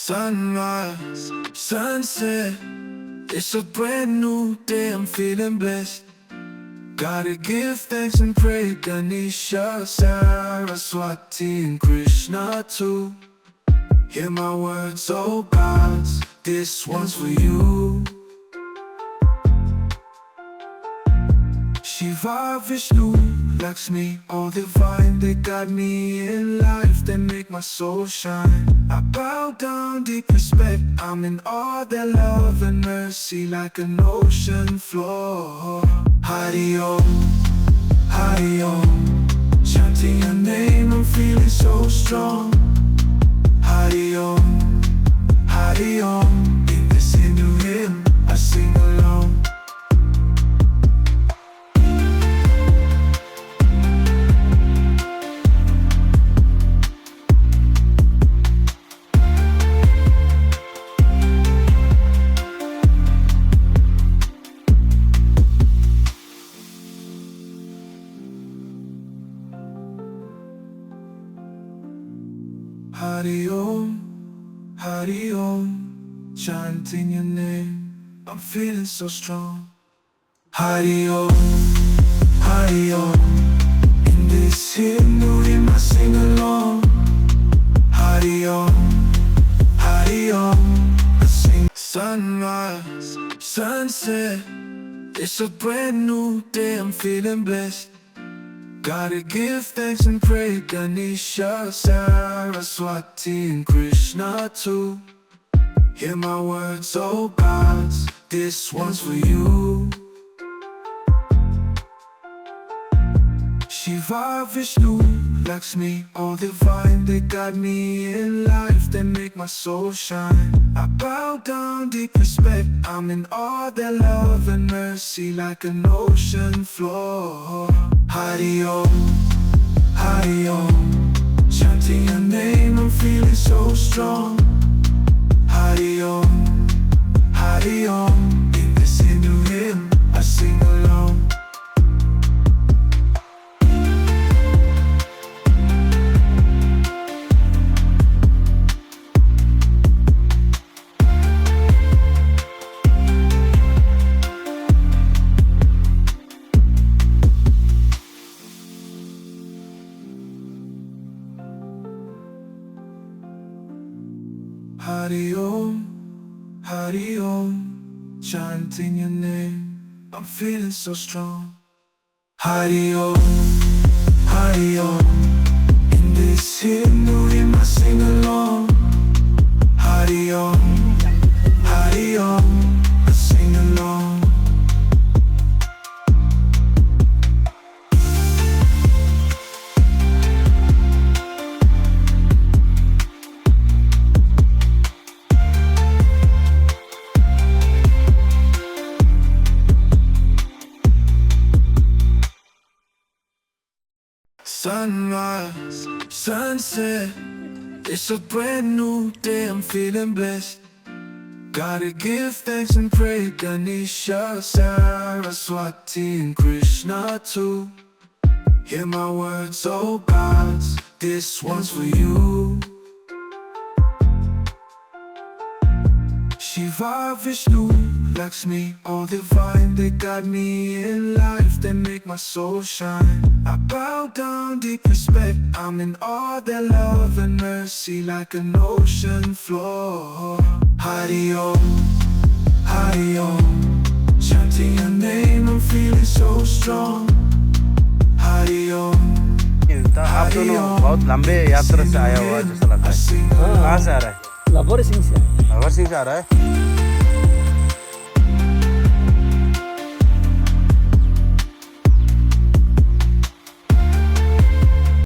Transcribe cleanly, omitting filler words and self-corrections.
Sunrise, sunset, it's a brand new day, I'm feeling blessed. Gotta give thanks and pray, Ganesha, Saraswati and Krishna too. Hear my words, oh gods, this one's for you. Shiva, Vishnu, Lakshmi, all divine, they guide me in life, they make my soul shine. I bow down, deep respect, I'm in awe, their love and mercy like an ocean floor. Hari Om, Hari Om, chanting your name, I'm feeling so strong. Hari Om, Hari Om, in this Hindu hymn, I sing along. Hari Om, chanting your name, I'm feeling so strong. Hari Om, in this Hindu hymn I sing along. Hari Om, I sing. Sunrise, sunset, it's a brand new day, I'm feeling blessed. Gotta give thanks and pray, Ganesha, Saraswati and Krishna too. Hear my words, oh gods, this one's for you. Shiva, Vishnu, Lakshmi, all divine, they guide me in life, they make my soul shine. I bow down, deep respect, I'm in awe, their love and mercy like an ocean floor. Hari Om, chanting your name, I'm feeling so strong. Hari Om, in this Hindu hymn, I sing along. Hari Om, chanting your name, I'm feeling so strong. Hari Om, in this Hindu hymn I sing along. Hari Om, I sing along. Sunrise, sunset, it's a brand new day, I'm feeling blessed. Gotta give thanks and pray, Ganesha, Saraswati and Krishna too. Hear my words, oh gods, this one's for you. Shiva, Vishnu, Lakshmi, all divine, they guide me in life, they make my soul shine. I bow down, deep respect, I'm in awe, their love and mercy like an ocean floor. Hari Om, chanting your name, I'm feeling so strong. Hari Om, आप दोनों बहुत लंबे यात्रा से आया हुआ है जैसा लगता है। कहाँ से आ रहा है? लाहौर सिंह से लाहौर सिंह से आ रहा है।